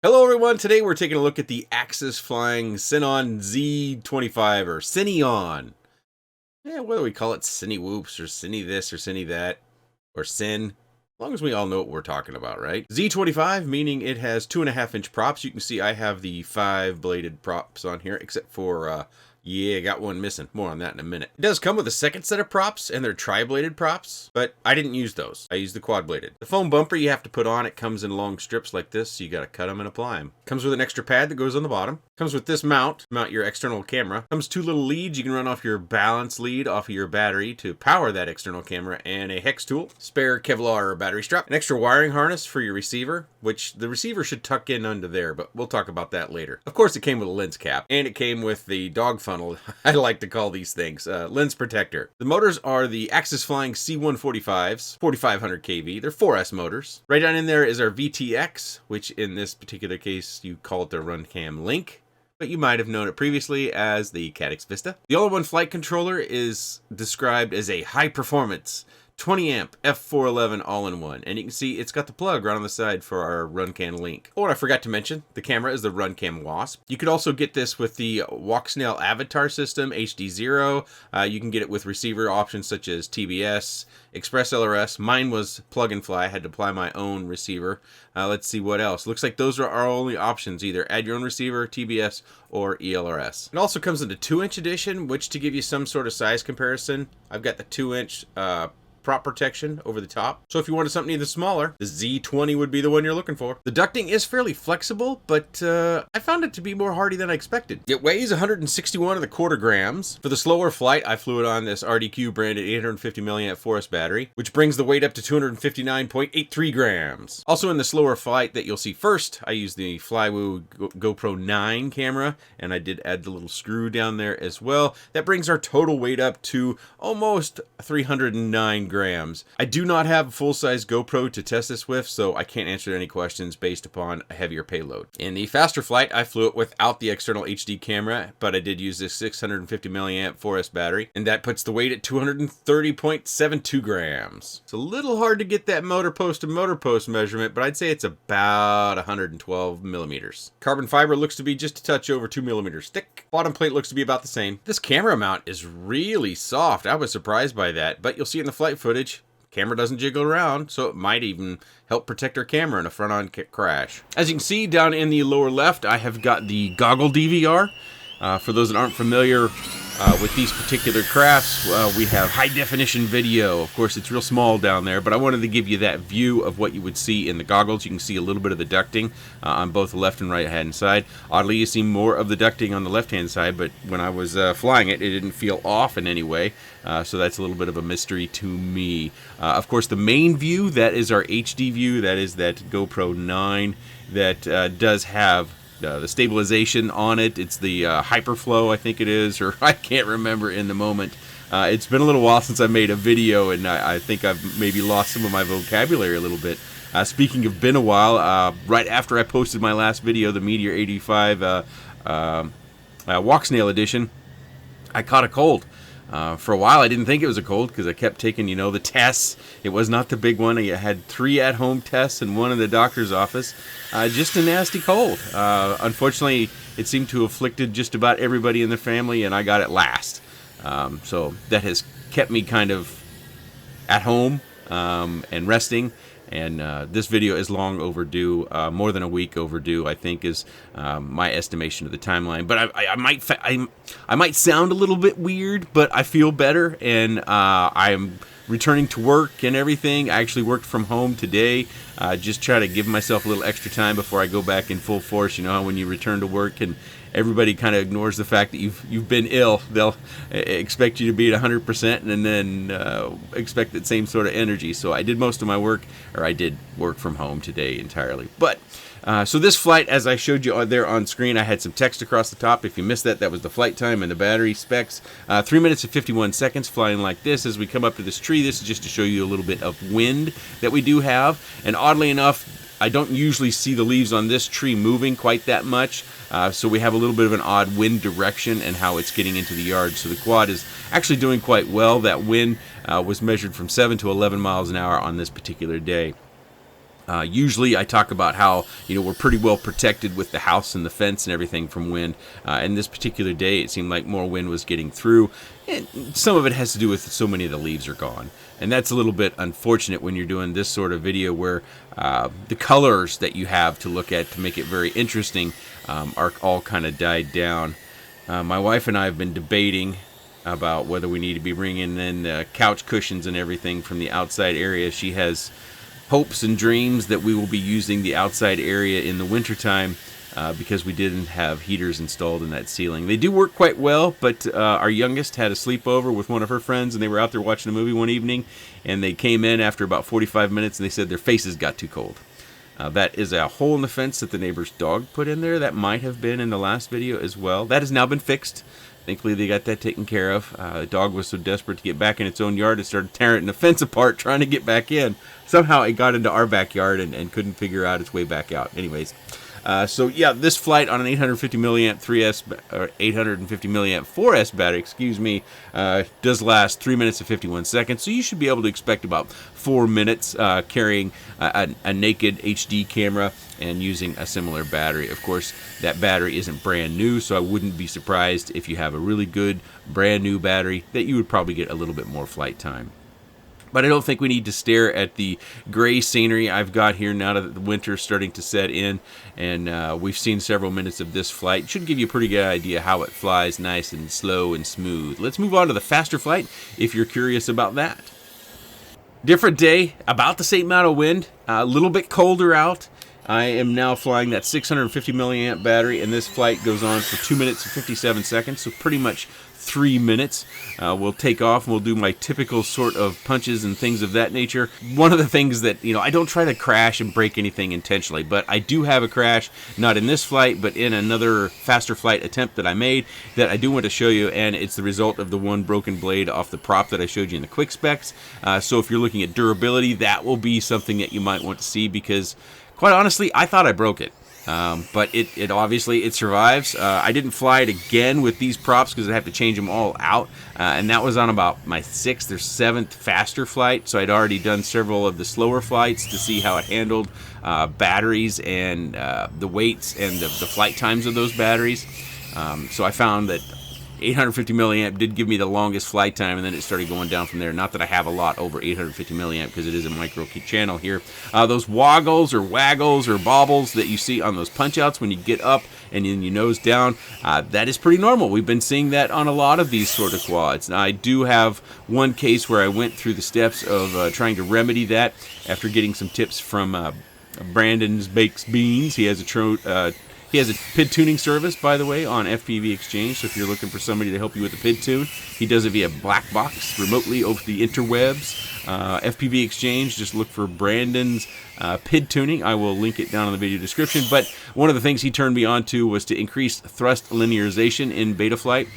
Hello everyone, today we're taking a look at the AxisFlying CineON Z25 or CineON. Yeah, whether we call it Cine Whoops or Cine this or Cine that or Cin, as long as we all know what we're talking about, right? Z25 meaning it has 2.5-inch props. You can see I have the 5-bladed props on here, except for yeah, got one missing. More on that in a minute. It does come with a second set of props, and they're tri-bladed props, but I didn't use those. I used the quad-bladed. The foam bumper you have to put on, it comes in long strips like this, so you gotta cut them and apply them. Comes with an extra pad that goes on the bottom. Comes with this mount to mount your external camera. Comes 2 little leads. You can run off your balance lead off of your battery to power that external camera, and a hex tool. Spare Kevlar battery strap. An extra wiring harness for your receiver, which the receiver should tuck in under there, but we'll talk about that later. Of course, it came with a lens cap, and it came with the dog funnel, I like to call these things, lens protector. The motors are the AxisFlying C145s, 4500 kV. They're 4S motors. Right down in there is our VTX, which in this particular case, you call it the RunCam Link, but you might have known it previously as the Caddx Vista. The all-in-one flight controller is described as a high-performance 20 amp F411 all-in-one, and you can see it's got the plug right on the side for our RunCam Link. Oh, and I forgot to mention, the camera is the RunCam Wasp. You could also get this with the Walksnail Avatar system, HD0. You can get it with receiver options such as TBS, Express LRS. Mine was plug and fly. I had to apply my own receiver. Let's see what else. Looks like those are our only options, either add your own receiver, TBS, or ELRS. It also comes in a 2-inch edition, which to give you some sort of size comparison, I've got the 2-inch prop protection over the top. So if you wanted something even smaller, the Z20 would be the one you're looking for. The ducting is fairly flexible, but I found it to be more hardy than I expected. It weighs 161.25 grams. For the slower flight, I flew it on this RDQ branded 850 milliamp 4S battery, which brings the weight up to 259.83 grams. Also in the slower flight that you'll see first, I used the Flywoo GoPro 9 camera, and I did add the little screw down there as well. That brings our total weight up to almost 309 grams. I do not have a full-size GoPro to test this with, so I can't answer any questions based upon a heavier payload. In the faster flight, I flew it without the external HD camera, but I did use this 650 milliamp 4S battery, and that puts the weight at 230.72 grams. It's a little hard to get that motor post to motor post measurement, but I'd say it's about 112 millimeters. Carbon fiber looks to be just a touch over 2 millimeters thick. Bottom plate looks to be about the same. This camera mount is really soft. I was surprised by that, but you'll see in the flight footage, camera doesn't jiggle around, so it might even help protect our camera in a front-on crash. As you can see down in the lower left, I have got the goggle DVR. For those that aren't familiar with these particular crafts, we have high-definition video. Of course, it's real small down there, but I wanted to give you that view of what you would see in the goggles. You can see a little bit of the ducting on both the left and right-hand side. Oddly, you see more of the ducting on the left-hand side, but when I was flying it, it didn't feel off in any way, so that's a little bit of a mystery to me. Of course, the main view, that is our HD view. That is that GoPro 9 that does have the stabilization on it. It's the Hyperflow, I think it is, or I can't remember in the moment. It's been a little while since I made a video, and I think I've maybe lost some of my vocabulary a little bit. Speaking of been a while, right after I posted my last video, the Meteor 85 Walksnail edition, I caught a cold. For a while, I didn't think it was a cold because I kept taking, the tests. It was not the big one. I had 3 at-home tests and 1 in the doctor's office. Just a nasty cold. Unfortunately, it seemed to have afflicted just about everybody in the family, and I got it last. So that has kept me kind of at home and resting. And this video is long overdue, more than a week overdue, I think, is my estimation of the timeline. But I might sound a little bit weird, but I feel better, and I'm returning to work and everything. I actually worked from home today. Just try to give myself a little extra time before I go back in full force. You know, when you return to work and everybody kind of ignores the fact that you've been ill. They'll expect you to be at 100% and then expect that same sort of energy. So I did most of my work, or I did work from home today entirely. But so this flight, as I showed you there on screen, I had some text across the top. If you missed that, that was the flight time and the battery specs. 3 minutes and 51 seconds flying like this. As we come up to this tree, this is just to show you a little bit of wind that we do have. And oddly enough, I don't usually see the leaves on this tree moving quite that much. So we have a little bit of an odd wind direction and how it's getting into the yard. So the quad is actually doing quite well. That wind was measured from 7 to 11 miles an hour on this particular day. Usually I talk about how, we're pretty well protected with the house and the fence and everything from wind. And this particular day, it seemed like more wind was getting through. And some of it has to do with so many of the leaves are gone. And that's a little bit unfortunate when you're doing this sort of video where the colors that you have to look at to make it very interesting are all kind of died down. My wife and I have been debating about whether we need to be bringing in couch cushions and everything from the outside area. She has hopes and dreams that we will be using the outside area in the wintertime because we didn't have heaters installed in that ceiling. They do work quite well, but our youngest had a sleepover with one of her friends, and they were out there watching a movie one evening, and they came in after about 45 minutes, and they said their faces got too cold. That is a hole in the fence that the neighbor's dog put in there. That might have been in the last video as well. That has now been fixed. Thankfully, they got that taken care of. The dog was so desperate to get back in its own yard, it started tearing the fence apart trying to get back in. Somehow it got into our backyard and couldn't figure out its way back out. Anyways, so yeah, this flight on an 850 milliamp 3S or 850 milliamp 4S battery, does last 3 minutes and 51 seconds. So you should be able to expect about 4 minutes carrying a naked HD camera and using a similar battery. Of course, that battery isn't brand new, so I wouldn't be surprised if you have a really good brand new battery that you would probably get a little bit more flight time. But I don't think we need to stare at the gray scenery I've got here now that the winter's starting to set in, and we've seen several minutes of this flight. It should give you a pretty good idea how it flies nice and slow and smooth. Let's move on to the faster flight if you're curious about that. Different day, about the same amount of wind, a little bit colder out. I am now flying that 650 milliamp battery, and this flight goes on for 2 minutes and 57 seconds, so pretty much 3 minutes. We'll take off and we'll do my typical sort of punches and things of that nature. One of the things that, I don't try to crash and break anything intentionally, but I do have a crash, not in this flight, but in another faster flight attempt that I made that I do want to show you, and it's the result of the one broken blade off the prop that I showed you in the quick specs. So if you're looking at durability, that will be something that you might want to see because, quite honestly, I thought I broke it. But it obviously it survives. I didn't fly it again with these props because I have to change them all out, and that was on about my 6th or 7th faster flight. So I'd already done several of the slower flights to see how it handled batteries and the weights and the flight times of those batteries. So I found that 850 milliamp did give me the longest flight time, and then it started going down from there. Not that I have a lot over 850 milliamp because it is a micro channel here. Those woggles or waggles or bobbles that you see on those punch outs when you get up and then you nose down, that is pretty normal. We've been seeing that on a lot of these sort of quads. Now, I do have one case where I went through the steps of trying to remedy that after getting some tips from Brandon's Bakes Beans. He has a PID tuning service, by the way, on FPV Exchange, so if you're looking for somebody to help you with the PID tune, he does it via black box, remotely over the interwebs. FPV Exchange, just look for Brandon's PID tuning. I will link it down in the video description, but one of the things he turned me on to was to increase thrust linearization in Betaflight,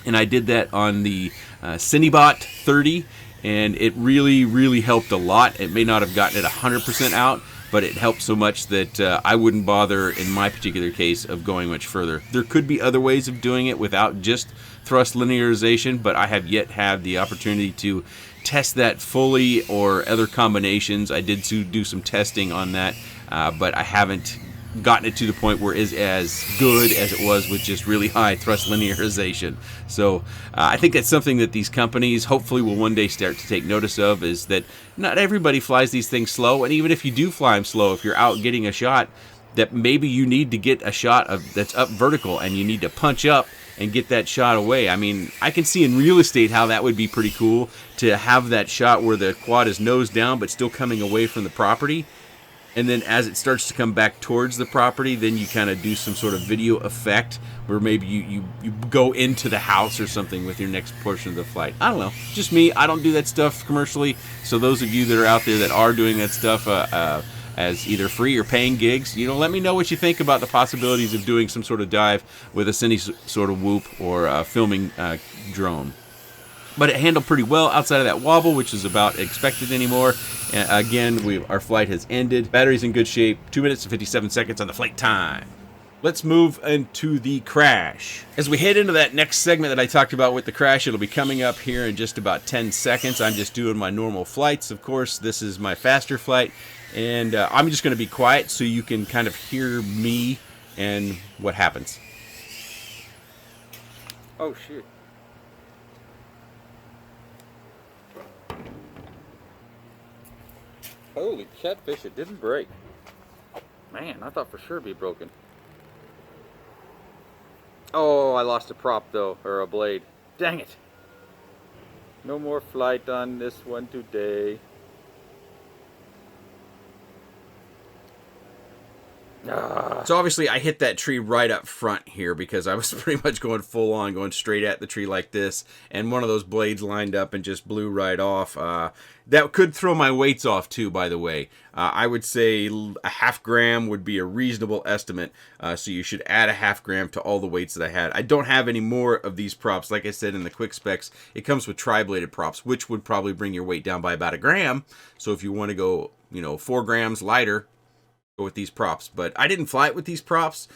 and I did that on the CineBot 30, and it really, really helped a lot. It may not have gotten it 100% out, but it helped so much that I wouldn't bother, in my particular case, of going much further. There could be other ways of doing it without just thrust linearization, but I have yet had the opportunity to test that fully or other combinations. I did do some testing on that, but I haven't gotten it to the point where it's as good as it was with just really high thrust linearization. So I think that's something that these companies hopefully will one day start to take notice of, is that not everybody flies these things slow, and even if you do fly them slow, if you're out getting a shot, that maybe you need to get a shot that's up vertical and you need to punch up and get that shot away. I mean, I can see in real estate how that would be pretty cool to have that shot where the quad is nose down but still coming away from the property. And then as it starts to come back towards the property, then you kind of do some sort of video effect where maybe you go into the house or something with your next portion of the flight. I don't know. Just me. I don't do that stuff commercially. So those of you that are out there that are doing that stuff as either free or paying gigs, let me know what you think about the possibilities of doing some sort of dive with a Cine sort of whoop or a filming drone. But it handled pretty well outside of that wobble, which is about expected anymore. Again, our flight has ended. Battery's in good shape. 2 minutes and 57 seconds on the flight time. Let's move into the crash. As we head into that next segment that I talked about with the crash, it'll be coming up here in just about 10 seconds. I'm just doing my normal flights. Of course, this is my faster flight. And I'm just going to be quiet so you can kind of hear me and what happens. Oh shit. Holy catfish, it didn't break. Man, I thought for sure it'd be broken. Oh, I lost a prop though, or a blade. Dang it. No more flight on this one today. So obviously I hit that tree right up front here because I was pretty much going full on, going straight at the tree like this, and one of those blades lined up and just blew right off. That could throw my weights off too, by the way. I would say a half gram would be a reasonable estimate, so you should add a half gram to all the weights that I had. I don't have any more of these props. Like I said in the quick specs, it comes with tri-bladed props, which would probably bring your weight down by about a gram. So if you want to go, 4 grams lighter, go with these props. But I didn't fly it with these props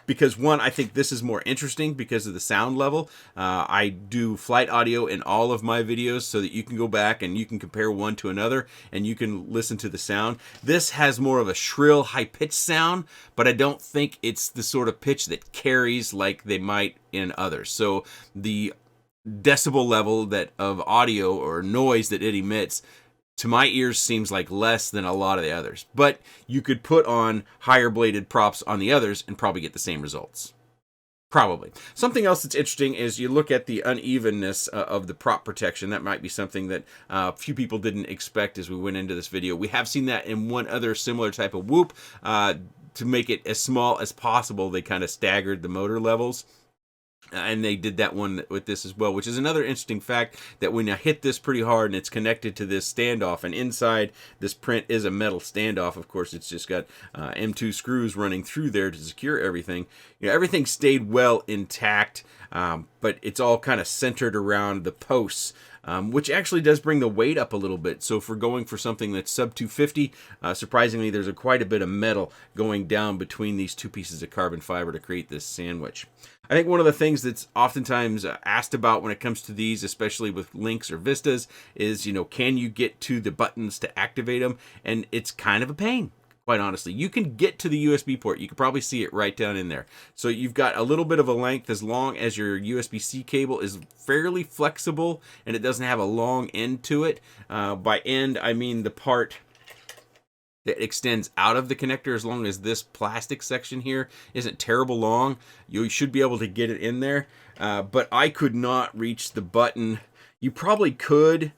because, one, I think this is more interesting because of the sound level. I do flight audio in all of my videos so that you can go back and you can compare one to another and you can listen to the sound. This has more of a shrill, high-pitched sound, but I don't think it's the sort of pitch that carries like they might in others. So the decibel level that of audio or noise that it emits to my ears seems like less than a lot of the others. But you could put on higher bladed props on the others and probably get the same results. Probably. Something else that's interesting is you look at the unevenness of the prop protection. That might be something that a few people didn't expect as we went into this video. We have seen that in one other similar type of whoop. To make it as small as possible, they kind of staggered the motor levels. And they did that one with this as well, which is another interesting fact that when I hit this pretty hard and it's connected to this standoff, and inside this print is a metal standoff. Of course, it's just got M2 screws running through there to secure everything. Everything stayed well intact, but it's all kind of centered around the posts. Which actually does bring the weight up a little bit. So if we're going for something that's sub 250, surprisingly, there's quite a bit of metal going down between these two pieces of carbon fiber to create this sandwich. I think one of the things that's oftentimes asked about when it comes to these, especially with Lynx or Vistas, is, can you get to the buttons to activate them? And it's kind of a pain. Quite honestly, you can get to the USB port. You can probably see it right down in there. So you've got a little bit of a length as long as your USB-C cable is fairly flexible and it doesn't have a long end to it. By end, I mean the part that extends out of the connector. As long as this plastic section here isn't terrible long, you should be able to get it in there. But I could not reach the button. You probably could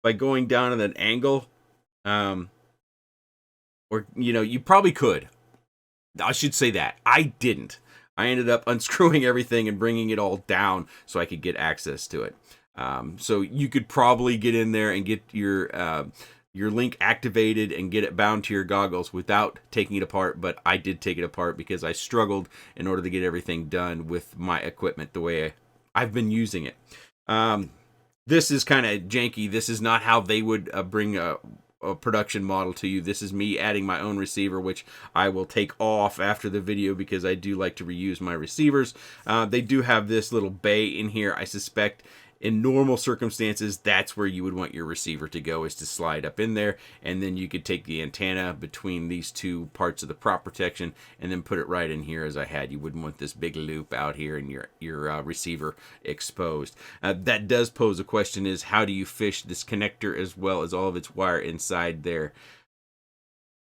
by going down at an angle. Or, you probably could. I should say that. I didn't. I ended up unscrewing everything and bringing it all down so I could get access to it. So you could probably get in there and get your link activated and get it bound to your goggles without taking it apart. But I did take it apart because I struggled in order to get everything done with my equipment the way I've been using it. This is kind of janky. This is not how they would bring a production model to you. This is me adding my own receiver, which I will take off after the video because I do like to reuse my receivers. They do have this little bay in here. I suspect in normal circumstances, that's where you would want your receiver to go, is to slide up in there, and then you could take the antenna between these two parts of the prop protection and then put it right in here as I had. You wouldn't want this big loop out here and your receiver exposed. That does pose a question, is how do you fish this connector as well as all of its wire inside there?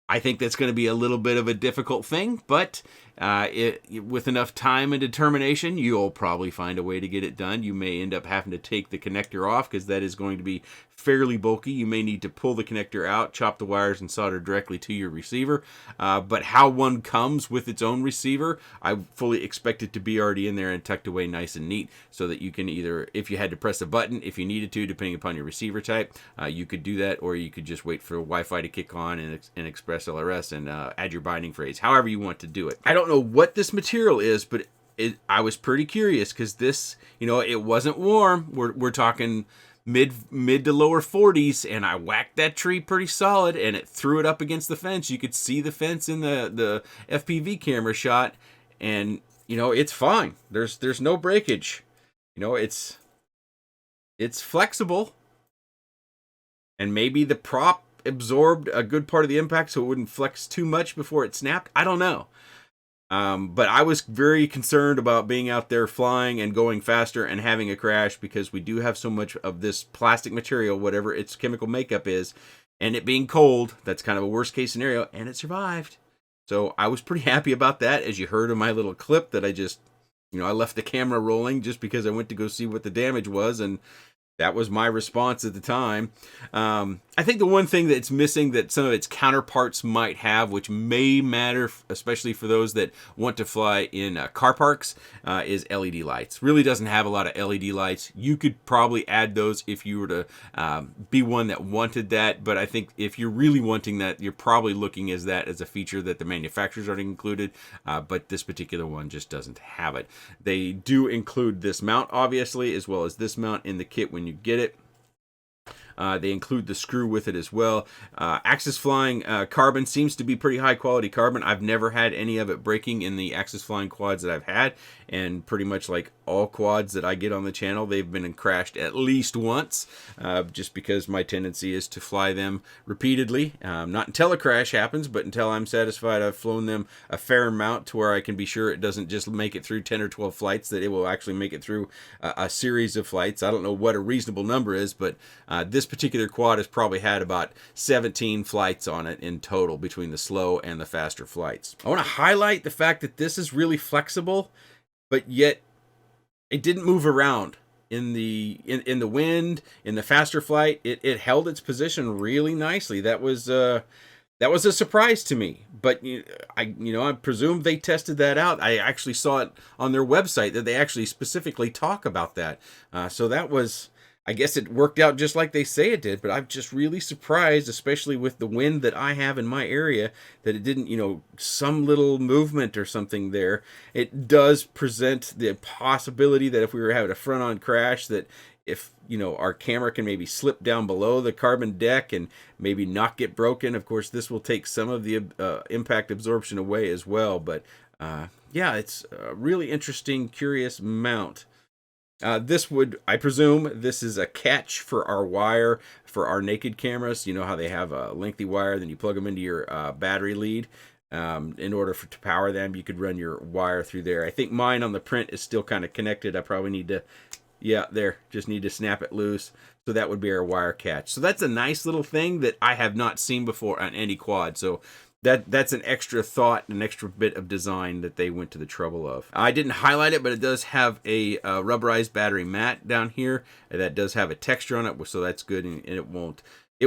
I think that's going to be a little bit of a difficult thing, but with enough time and determination, you'll probably find a way to get it done. You may end up having to take the connector off because that is going to be fairly bulky. You may need to pull the connector out, chop the wires, and solder directly to your receiver. But how one comes with its own receiver, I fully expect it to be already in there and tucked away nice and neat so that you can either, if you had to press a button, if you needed to, depending upon your receiver type, you could do that, or you could just wait for Wi-Fi to kick on and Express LRS and add your binding phrase, however you want to do it. I don't know what this material is, but I was pretty curious because this, it wasn't warm. We're talking mid to lower 40s, and I whacked that tree pretty solid, and it threw it up against the fence. You could see the fence in the FPV camera shot, and it's fine. There's no breakage. It's flexible, and maybe the prop absorbed a good part of the impact so it wouldn't flex too much before it snapped. I don't know. But I was very concerned about being out there flying and going faster and having a crash, because we do have so much of this plastic material, whatever its chemical makeup is, and it being cold. That's kind of a worst case scenario, and it survived. So I was pretty happy about that, as you heard in my little clip that I just, I left the camera rolling just because I went to go see what the damage was, and that was my response at the time. I think the one thing that's missing that some of its counterparts might have, which may matter, especially for those that want to fly in car parks, is LED lights. Really doesn't have a lot of LED lights. You could probably add those if you were to be one that wanted that, but I think if you're really wanting that, you're probably looking as that as a feature that the manufacturers already included, but this particular one just doesn't have it. They do include this mount, obviously, as well as this mount in the kit when you get it. They include the screw with it as well. AxisFlying carbon seems to be pretty high quality carbon. I've never had any of it breaking in the AxisFlying quads that I've had, and pretty much like all quads that I get on the channel, they've been crashed at least once, just because my tendency is to fly them repeatedly. Not until a crash happens, but until I'm satisfied I've flown them a fair amount to where I can be sure it doesn't just make it through 10 or 12 flights, that it will actually make it through a series of flights. I don't know what a reasonable number is, but this particular quad has probably had about 17 flights on it in total between the slow and the faster flights. I want to highlight the fact that this is really flexible, but yet it didn't move around in the wind. In the faster flight, it held its position really nicely. That was a surprise to me, but I presume they tested that out. I actually saw it on their website that they actually specifically talk about that. So that was, I guess it worked out just like they say it did, but I'm just really surprised, especially with the wind that I have in my area, that it didn't, some little movement or something there. It does present the possibility that if we were having a front-on crash, that if, our camera can maybe slip down below the carbon deck and maybe not get broken. Of course, this will take some of the impact absorption away as well, but yeah, it's a really interesting, curious mount. This would, I presume, this is a catch for our wire for our naked cameras. You know how they have a lengthy wire, then you plug them into your battery lead. In order to power them, you could run your wire through there. I think mine on the print is still kind of connected. I probably need to, just need to snap it loose. So that would be our wire catch. So that's a nice little thing that I have not seen before on any quad. So that's an extra thought, an extra bit of design that they went to the trouble of. I didn't highlight it, but it does have a rubberized battery mat down here that does have a texture on it, so that's good, and it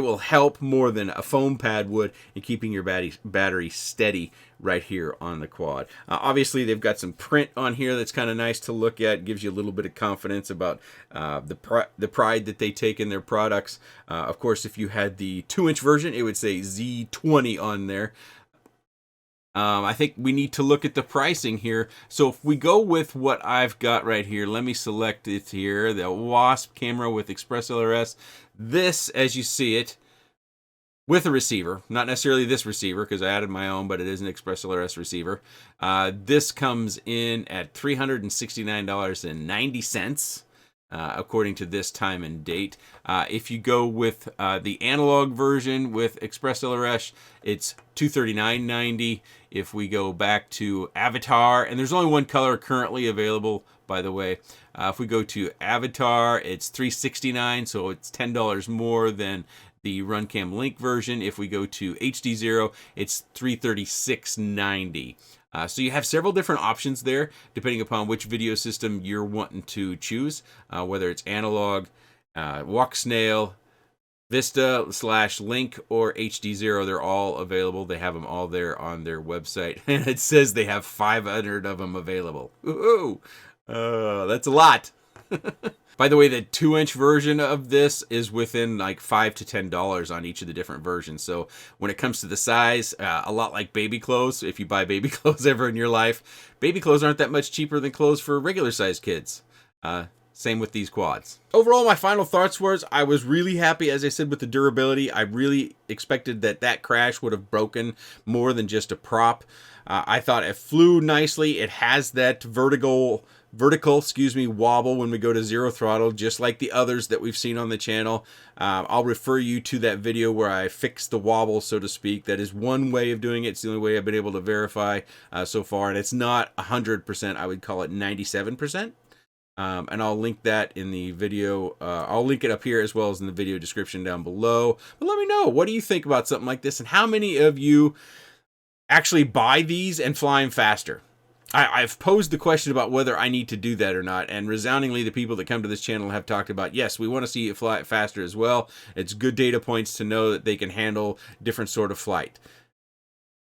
will help more than a foam pad would in keeping your battery steady right here on the quad. Obviously, they've got some print on here that's kind of nice to look at. It gives you a little bit of confidence about the pride that they take in their products. Of course, if you had the 2-inch version, it would say Z20 on there. I think we need to look at the pricing here. So if we go with what I've got right here, let me select it here, the WASP camera with Express LRS. This, as you see it, with a receiver, not necessarily this receiver because I added my own, but it is an Express LRS receiver. This comes in at $369.90. According to this time and date. If you go with the analog version with Express LRS, it's $239.90. If we go back to Avatar, and there's only one color currently available, by the way. If we go to Avatar, it's $369, so it's $10 more than the RunCam Link version. If we go to HD0, it's $336.90. So you have several different options there, depending upon which video system you're wanting to choose, whether it's analog, walk snail, Vista/Link, or HD0. They're all available. They have them all there on their website, and it says they have 500 of them available. Woohoo! That's a lot. By the way, the 2-inch version of this is within like $5 to $10 on each of the different versions. So when it comes to the size, a lot like baby clothes, if you buy baby clothes ever in your life, baby clothes aren't that much cheaper than clothes for regular sized kids. Same with these quads. Overall, my final thoughts was I was really happy, as I said, with the durability. I really expected that crash would have broken more than just a prop. I thought it flew nicely. It has that vertical wobble when we go to zero throttle, just like the others that we've seen on the channel. I'll refer you to that video where I fixed the wobble, so to speak. That is one way of doing it. It's the only way I've been able to verify so far, and it's not 100%. I would call it 97%. And I'll link that in the video. I'll link it up here as well as in the video description down below. But let me know, what do you think about something like this? And how many of you actually buy these and fly them faster? I've posed the question about whether I need to do that or not. And resoundingly, the people that come to this channel have talked about, yes, we want to see it fly faster as well. It's good data points to know that they can handle different sort of flight.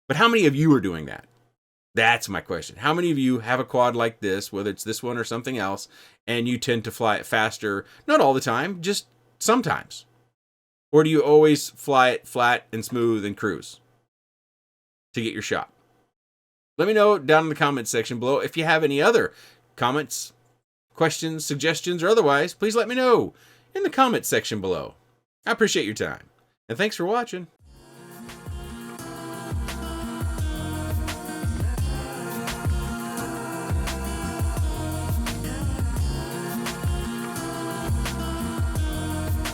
But how many of you are doing that? That's my question. How many of you have a quad like this, whether it's this one or something else, and you tend to fly it faster? Not all the time, just sometimes. Or do you always fly it flat and smooth and cruise to get your shot? Let me know down in the comments section below. If you have any other comments, questions, suggestions, or otherwise, please let me know in the comments section below. I appreciate your time, and thanks for watching.